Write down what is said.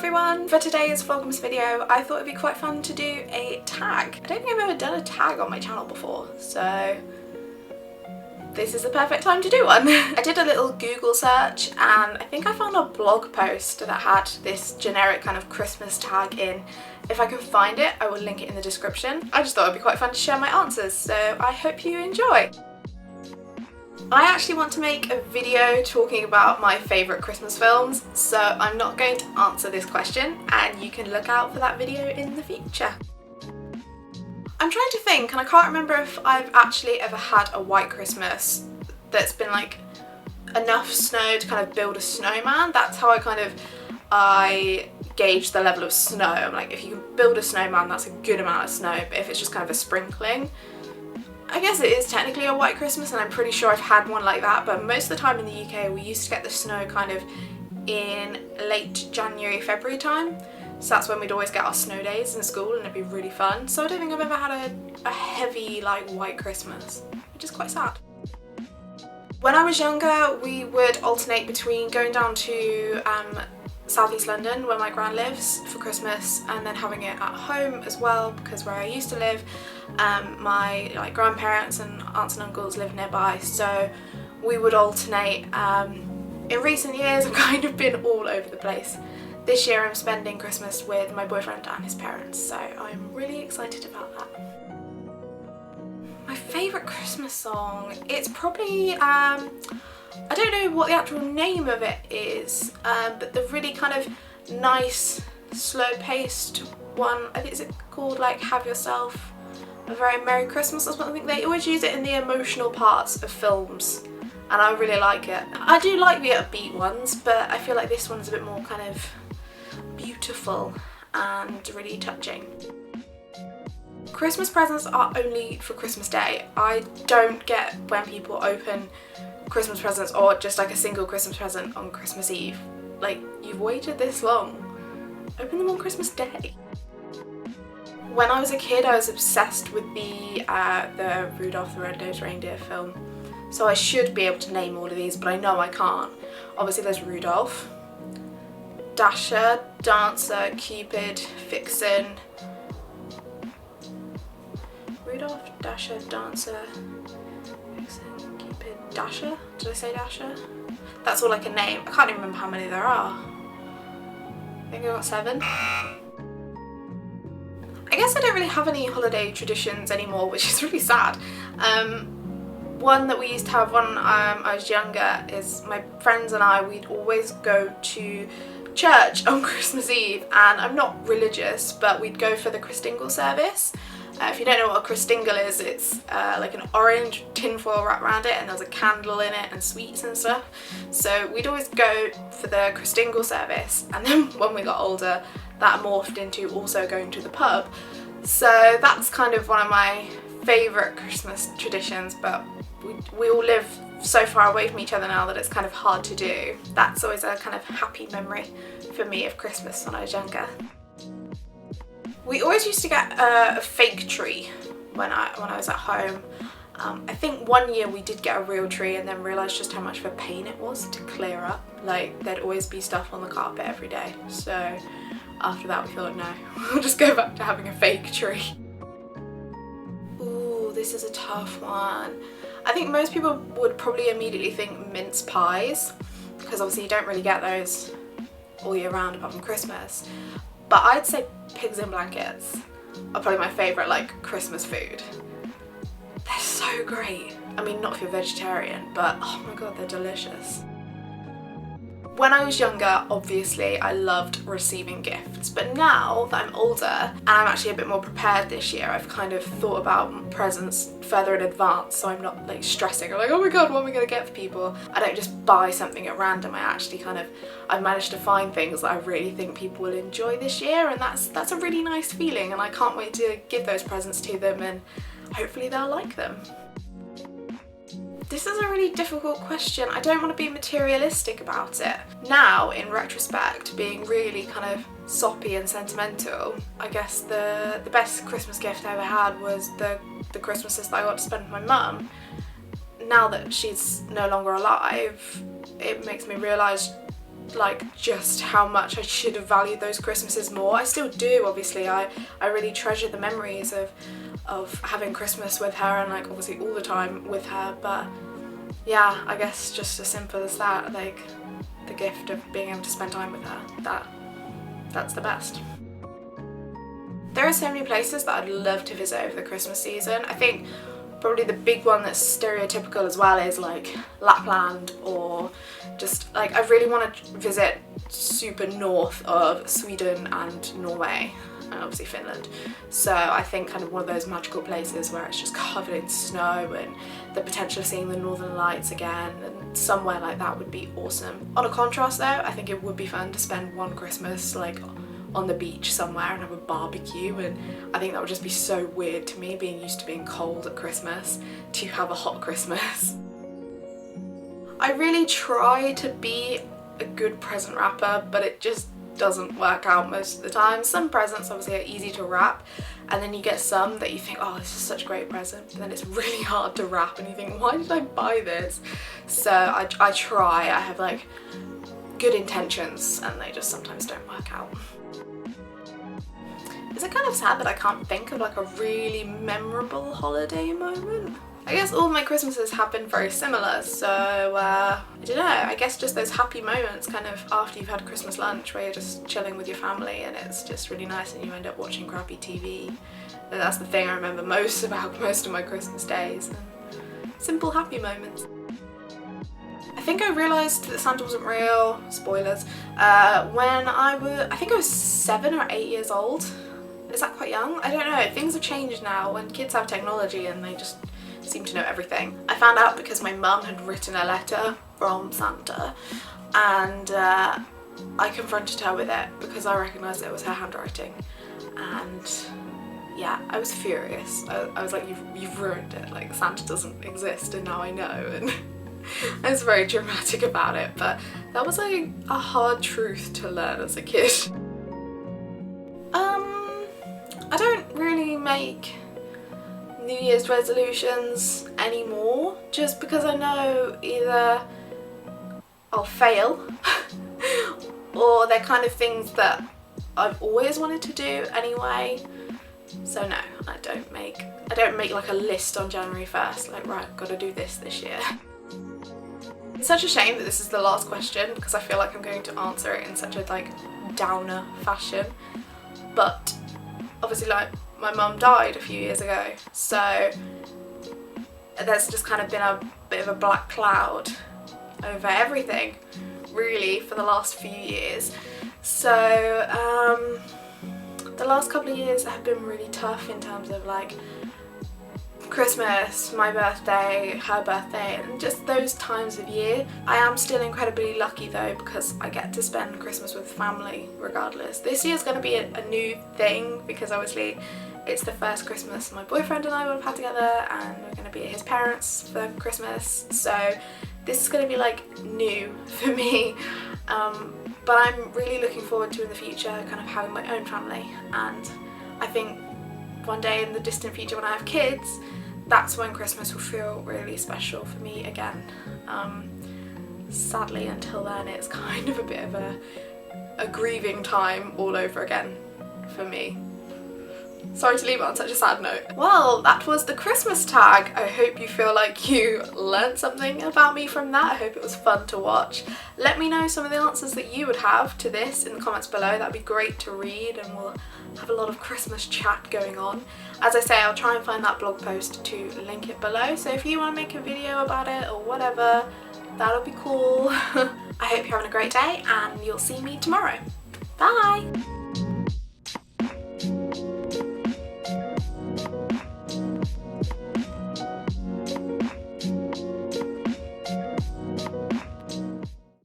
everyone! For today's Vlogmas video, I thought it'd be quite fun to do a tag. I don't think I've ever done a tag on my channel before, so this is the perfect time to do one. I did a little Google search and I think I found a blog post that had this generic kind of Christmas tag in. If I can find it, I will link it in the description. I just thought it'd be quite fun to share my answers, so I hope you enjoy. I actually want to make a video talking about my favourite Christmas films, so I'm not going to answer this question and you can look out for that video in the future. I'm trying to think and I can't remember if I've actually ever had a white Christmas that's been like enough snow to kind of build a snowman. That's how I gauge the level of snow. I'm like, if you can build a snowman, that's a good amount of snow, but if it's just kind of a sprinkling, I guess it is technically a white Christmas, and I'm pretty sure I've had one like that, but most of the time in the UK we used to get the snow kind of in late January, February time. So that's when we'd always get our snow days in school and it'd be really fun. So I don't think I've ever had a heavy like white Christmas, which is quite sad. When I was younger we would alternate between going down to Southeast London where my gran lives for Christmas and then having it at home as well, because where I used to live my grandparents and aunts and uncles live nearby, so we would alternate. In recent years I've kind of been all over the place. This year I'm spending Christmas with my boyfriend and his parents, so I'm really excited about that. My favourite Christmas song, it's probably I don't know what the actual name of it is, but the really kind of nice, slow-paced one, I think it's called like Have Yourself a Very Merry Christmas or something. They always use it in the emotional parts of films and I really like it. I do like the upbeat ones, but I feel like this one's a bit more kind of beautiful and really touching. Christmas presents are only for Christmas Day. I don't get when people open Christmas presents or just like a single Christmas present on Christmas Eve. Like, you've waited this long, open them on Christmas Day. When I was a kid I was obsessed with the Rudolph the Red-Nosed Reindeer film, so I should be able to name all of these, but I know I can't. Obviously there's Rudolph, Dasher, Dancer, Cupid, Vixen. Rudolph, Dasher, Dancer, Vixen, Cupid, Dasher? Did I say Dasher? That's all I can name. I can't even remember how many there are. I think I got 7. I guess I don't really have any holiday traditions anymore, which is really sad. One that we used to have when I was younger is my friends and I, we'd always go to church on Christmas Eve, and I'm not religious, but we'd go for the Christingle service. If you don't know what a Christingle is, it's like an orange tinfoil wrapped around it and there's a candle in it and sweets and stuff. So we'd always go for the Christingle service, and then when we got older that morphed into also going to the pub. So that's kind of one of my favourite Christmas traditions, but we all live so far away from each other now that it's kind of hard to do. That's always a kind of happy memory for me of Christmas when I was younger. We always used to get a fake tree when I was at home. I think one year we did get a real tree and then realised just how much of a pain it was to clear up. Like, there'd always be stuff on the carpet every day, so after that we thought, no, we'll just go back to having a fake tree. Ooh, this is a tough one. I think most people would probably immediately think mince pies, because obviously you don't really get those all year round apart from Christmas. But I'd say pigs in blankets are probably my favourite like Christmas food. They're so great. I mean, not if you're vegetarian, but oh my god, they're delicious. When I was younger, obviously I loved receiving gifts, but now that I'm older and I'm actually a bit more prepared this year, I've kind of thought about presents further in advance, so I'm not like stressing. I'm like, oh my god, what am I going to get for people? I don't just buy something at random. I've managed to find things that I really think people will enjoy this year, and that's a really nice feeling, and I can't wait to give those presents to them and hopefully they'll like them. This is a really difficult question. I don't want to be materialistic about it. Now, in retrospect, being really kind of soppy and sentimental, I guess the best Christmas gift I ever had was the Christmases that I got to spend with my mum. Now that she's no longer alive, it makes me realise like just how much I should have valued those Christmases more. I still do, obviously. I really treasure the memories of having Christmas with her, and like obviously all the time with her, but yeah, I guess just as simple as that, like the gift of being able to spend time with her, that's the best. There are so many places that I'd love to visit over the Christmas season. I think probably the big one that's stereotypical as well is like Lapland, or just like I really want to visit super north of Sweden and Norway, and obviously Finland. So I think kind of one of those magical places where it's just covered in snow and the potential of seeing the northern lights again, and somewhere like that would be awesome. On a contrast though, I think it would be fun to spend one Christmas like on the beach somewhere and have a barbecue, and I think that would just be so weird to me, being used to being cold at Christmas, to have a hot Christmas. I really try to be a good present wrapper, but it just doesn't work out most of the time. Some presents obviously are easy to wrap, and then you get some that you think, oh, this is such a great present, but then it's really hard to wrap and you think, why did I buy this? So I try, I have like good intentions and they just sometimes don't work out. Is it kind of sad that I can't think of like a really memorable holiday moment? I guess all my Christmases have been very similar, so I don't know, I guess just those happy moments kind of after you've had Christmas lunch where you're just chilling with your family and it's just really nice and you end up watching crappy TV. And that's the thing I remember most about most of my Christmas days. Simple happy moments. I think I realised that Santa wasn't real, spoilers, when I think I was 7 or 8 years old. Is that quite young? I don't know, things have changed now when kids have technology and they just seem to know everything. I found out because my mum had written a letter from Santa, and I confronted her with it because I recognised it was her handwriting, and yeah, I was furious. I was like, you've ruined it, like Santa doesn't exist and now I know, and I was very dramatic about it, but that was like a hard truth to learn as a kid. I don't really make New Year's resolutions anymore, just because I know either I'll fail or they're kind of things that I've always wanted to do anyway. So no, I don't make like a list on January 1st, like right, I've got to do this year. It's such a shame that this is the last question because I feel like I'm going to answer it in such a like downer fashion, but obviously like my mum died a few years ago, so there's just kind of been a bit of a black cloud over everything really for the last few years. So the last couple of years have been really tough in terms of like Christmas, my birthday, her birthday, and just those times of year. I am still incredibly lucky though because I get to spend Christmas with family regardless. This year's going to be a new thing because obviously it's the first Christmas my boyfriend and I will have had together, and we're going to be at his parents for Christmas, so this is going to be like new for me, but I'm really looking forward to in the future kind of having my own family, and I think one day in the distant future when I have kids, that's when Christmas will feel really special for me again. Sadly until then it's kind of a bit of a grieving time all over again for me. Sorry to leave it on such a sad note. Well, that was the Christmas tag. I hope you feel like you learned something about me from that. I hope it was fun to watch. Let me know some of the answers that you would have to this in the comments below. That'd be great to read and we'll have a lot of Christmas chat going on. As I say, I'll try and find that blog post to link it below, so if you want to make a video about it or whatever, that'll be cool. I hope you're having a great day and you'll see me tomorrow. Bye!